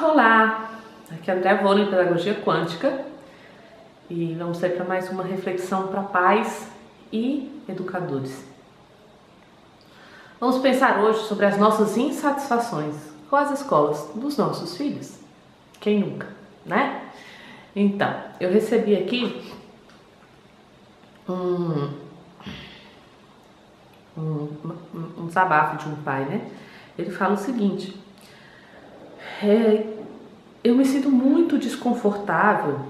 Olá, aqui é a Andrea Vôlei, Pedagogia Quântica, e vamos sair para mais uma reflexão para pais e educadores. Vamos pensar hoje sobre as nossas insatisfações com as escolas dos nossos filhos. Quem nunca, né? Então, eu recebi aqui um desabafo de um pai, né? Ele fala o seguinte: eu me sinto muito desconfortável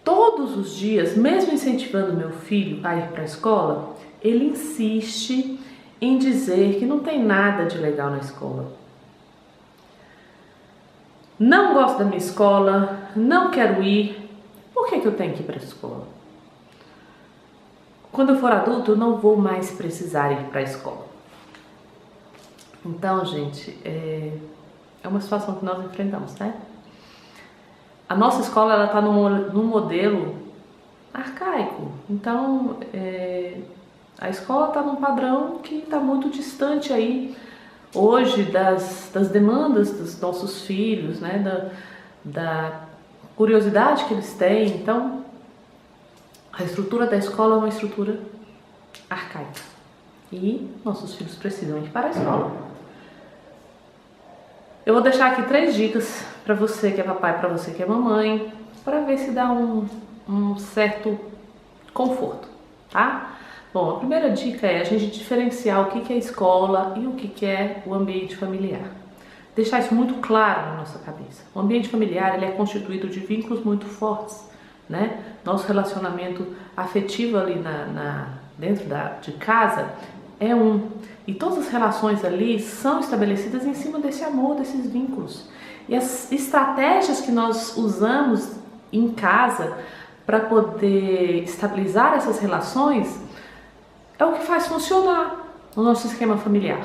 todos os dias, mesmo incentivando meu filho a ir para a escola, ele insiste em dizer que não tem nada de legal na escola. Não gosto da minha escola, não quero ir. Por que eu tenho que ir para a escola? Quando eu for adulto, eu não vou mais precisar ir para a escola. Então, gente, é uma situação que nós enfrentamos, né? A nossa escola, ela está num modelo arcaico. Então, a escola está num padrão que está muito distante aí hoje das demandas dos nossos filhos, né? Da curiosidade que eles têm. Então, a estrutura da escola é uma estrutura arcaica. E nossos filhos precisam ir para a escola. Eu vou deixar aqui 3 dicas para você que é papai, para você que é mamãe, para ver se dá um certo conforto, tá? Bom, a primeira dica é a gente diferenciar o que é escola e o que é o ambiente familiar. Deixar isso muito claro na nossa cabeça. O ambiente familiar, ele é constituído de vínculos muito fortes, né? Nosso relacionamento afetivo ali dentro de casa é e todas as relações ali são estabelecidas em cima desse amor, desses vínculos. E as estratégias que nós usamos em casa para poder estabilizar essas relações é o que faz funcionar o nosso esquema familiar.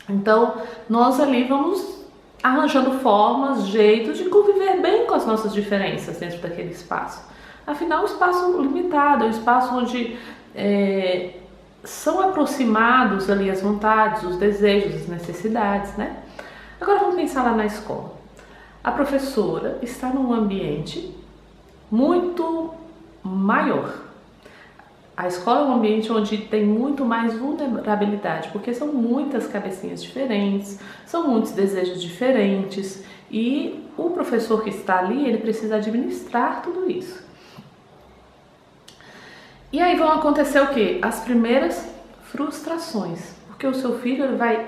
Então, nós ali vamos arranjando formas, jeitos de conviver bem com as nossas diferenças dentro daquele espaço. Afinal, é um espaço limitado, é um espaço onde são aproximados ali as vontades, os desejos, as necessidades, né? Agora vamos pensar lá na escola. A professora está num ambiente muito maior. A escola é um ambiente onde tem muito mais vulnerabilidade, porque são muitas cabecinhas diferentes, são muitos desejos diferentes, e o professor que está ali, ele precisa administrar tudo isso. E aí vão acontecer o quê? As primeiras frustrações, porque o seu filho ele vai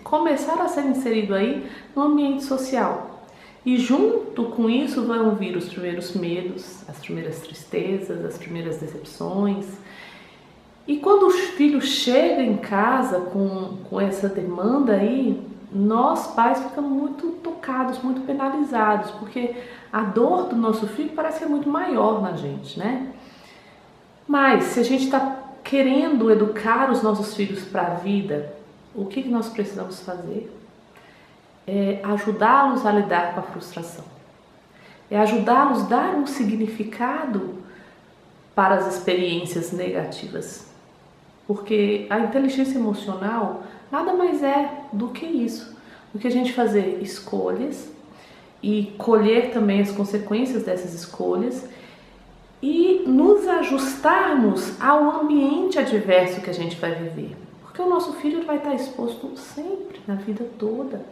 começar a ser inserido aí no ambiente social. E junto com isso vão vir os primeiros medos, as primeiras tristezas, as primeiras decepções. E quando o filho chega em casa com essa demanda aí, nós pais ficamos muito tocados, muito penalizados, porque a dor do nosso filho parece que é muito maior na gente, né? Mas se a gente está querendo educar os nossos filhos para a vida, o que nós precisamos fazer? É ajudá-los a lidar com a frustração. É ajudá-los a dar um significado para as experiências negativas. Porque a inteligência emocional nada mais é do que isso. Do que a gente fazer escolhas e colher também as consequências dessas escolhas e nos ajustarmos ao ambiente adverso que a gente vai viver. Porque o nosso filho vai estar exposto sempre, na vida toda.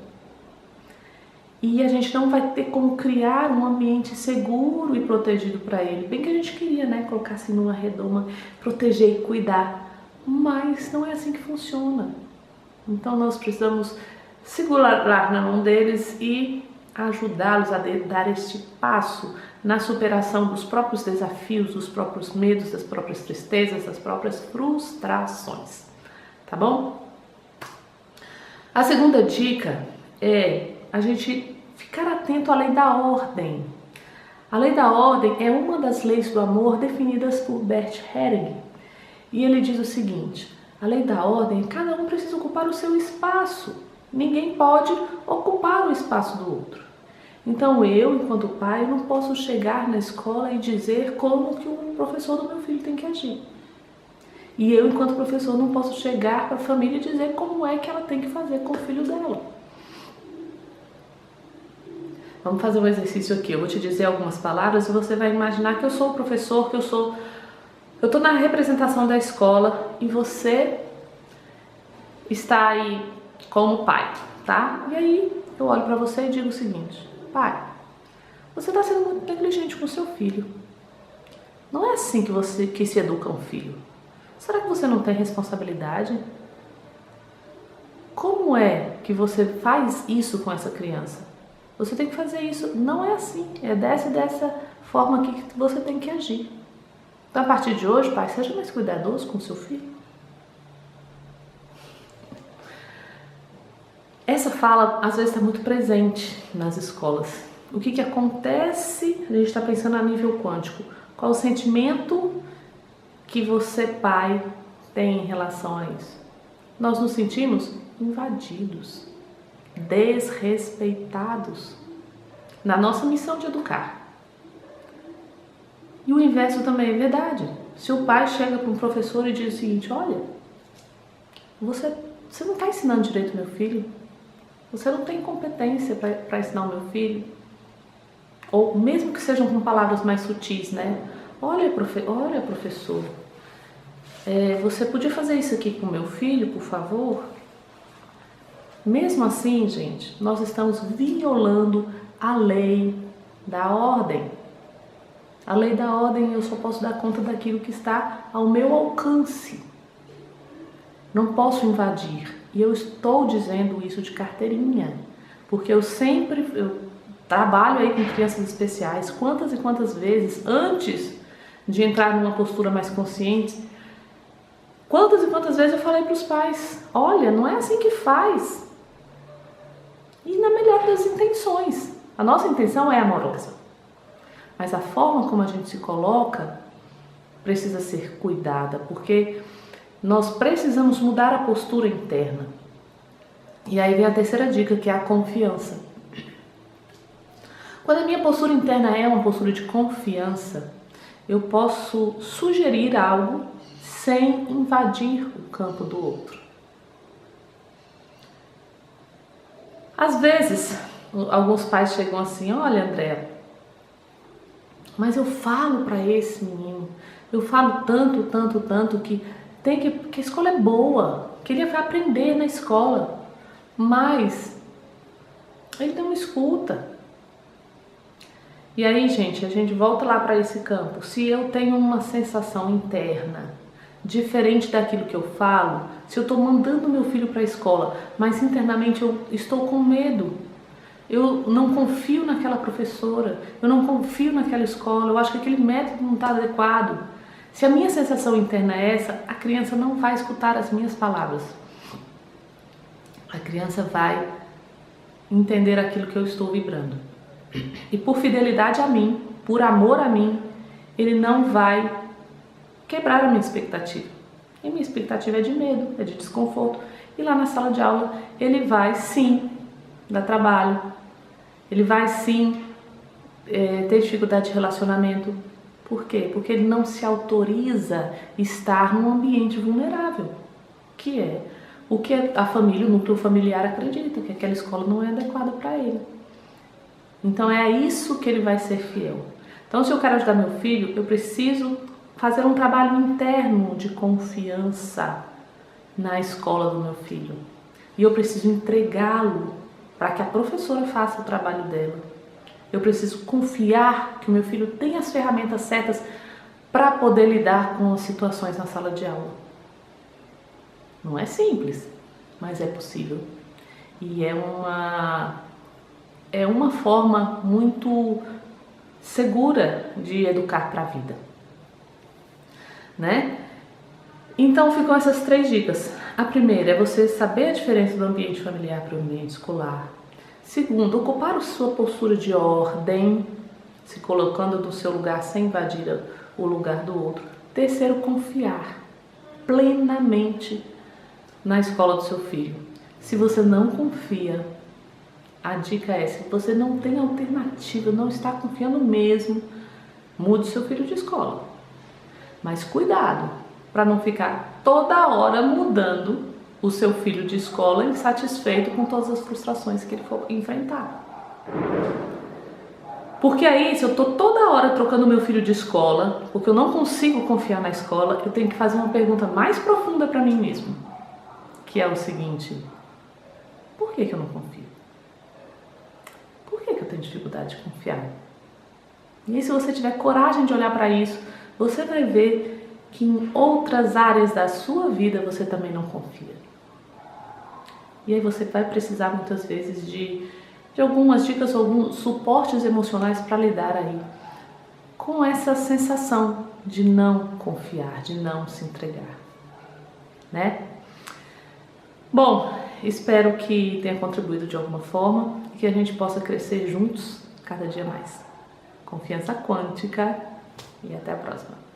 E a gente não vai ter como criar um ambiente seguro e protegido para ele. Bem que a gente queria, né? Colocar assim numa redoma, proteger e cuidar. Mas não é assim que funciona. Então nós precisamos segurar na mão deles e ajudá-los a dar este passo na superação dos próprios desafios, dos próprios medos, das próprias tristezas, das próprias frustrações. Tá bom? A segunda dica é a gente ficar atento à lei da ordem. A lei da ordem é uma das leis do amor definidas por Bert Hellinger. E ele diz o seguinte: a lei da ordem é que cada um precisa ocupar o seu espaço. Ninguém pode ocupar o espaço do outro. Então eu, enquanto pai, não posso chegar na escola e dizer como que o professor do meu filho tem que agir. E eu, enquanto professor, não posso chegar para a família e dizer como é que ela tem que fazer com o filho dela. Vamos fazer um exercício aqui. Eu vou te dizer algumas palavras e você vai imaginar que eu sou o professor, eu tô na representação da escola e você está aí como pai, tá? E aí eu olho para você e digo o seguinte: pai, você está sendo muito negligente com o seu filho. Não é assim que se educa um filho. Será que você não tem responsabilidade? Como é que você faz isso com essa criança? Você tem que fazer isso. Não é assim. É dessa forma que você tem que agir. Então, a partir de hoje, pai, seja mais cuidadoso com o seu filho. Essa fala, às vezes, está muito presente nas escolas. O que acontece? A gente está pensando a nível quântico. Qual o sentimento que você, pai, tem em relação a isso? Nós nos sentimos invadidos, desrespeitados na nossa missão de educar. E o inverso também é verdade. Se o pai chega para um professor e diz o seguinte: olha, você não está ensinando direito meu filho, você não tem competência para ensinar o meu filho, ou mesmo que sejam com palavras mais sutis, né? Olha, professor, você podia fazer isso aqui com meu filho, por favor? Mesmo assim, gente, nós estamos violando a lei da ordem. A lei da ordem, eu só posso dar conta daquilo que está ao meu alcance. Não posso invadir. E eu estou dizendo isso de carteirinha, porque eu trabalho aí com crianças especiais. Quantas e quantas vezes, antes de entrar numa postura mais consciente, quantas e quantas vezes eu falei para os pais: olha, não é assim que faz. E na melhor das intenções. A nossa intenção é amorosa. Mas a forma como a gente se coloca precisa ser cuidada, porque nós precisamos mudar a postura interna. E aí vem a terceira dica, que é a confiança. Quando a minha postura interna é uma postura de confiança, eu posso sugerir algo sem invadir o campo do outro. Às vezes, alguns pais chegam assim: olha, Andréa, mas eu falo para esse menino, eu falo tanto que a escola é boa, que ele vai aprender na escola, mas ele não escuta. E aí, gente, a gente volta lá para esse campo. Se eu tenho uma sensação interna diferente daquilo que eu falo, se eu estou mandando meu filho para a escola, mas internamente eu estou com medo, eu não confio naquela professora, eu não confio naquela escola, eu acho que aquele método não está adequado. Se a minha sensação interna é essa, a criança não vai escutar as minhas palavras. A criança vai entender aquilo que eu estou vibrando. E por fidelidade a mim, por amor a mim, ele não vai quebrar a minha expectativa. E minha expectativa é de medo, é de desconforto. E lá na sala de aula, ele vai sim dar trabalho, ele vai sim ter dificuldade de relacionamento. Por quê? Porque ele não se autoriza estar num ambiente vulnerável, que é o que a família, o núcleo familiar acredita, que aquela escola não é adequada para ele. Então é a isso que ele vai ser fiel. Então, se eu quero ajudar meu filho, eu preciso fazer um trabalho interno de confiança na escola do meu filho. E eu preciso entregá-lo para que a professora faça o trabalho dela. Eu preciso confiar que o meu filho tem as ferramentas certas para poder lidar com as situações na sala de aula. Não é simples, mas é possível. E é uma forma muito segura de educar para a vida, né? Então ficam essas 3 dicas. A primeira é você saber a diferença do ambiente familiar para o ambiente escolar. Segundo, ocupar a sua postura de ordem, se colocando no seu lugar sem invadir o lugar do outro. Terceiro, confiar plenamente na escola do seu filho. Se você não confia, a dica é: se você não tem alternativa, não está confiando mesmo, mude seu filho de escola. Mas cuidado, para não ficar toda hora mudando o seu filho de escola insatisfeito com todas as frustrações que ele for enfrentar. Porque aí, se eu tô toda hora trocando meu filho de escola, porque eu não consigo confiar na escola, eu tenho que fazer uma pergunta mais profunda para mim mesmo, que é o seguinte: por que eu não confio? Por que eu tenho dificuldade de confiar? E aí, se você tiver coragem de olhar para isso, você vai ver que em outras áreas da sua vida você também não confia. E aí você vai precisar muitas vezes de algumas dicas, alguns suportes emocionais para lidar aí com essa sensação de não confiar, de não se entregar, né? Bom, espero que tenha contribuído de alguma forma e que a gente possa crescer juntos cada dia mais. Confiança quântica e até a próxima.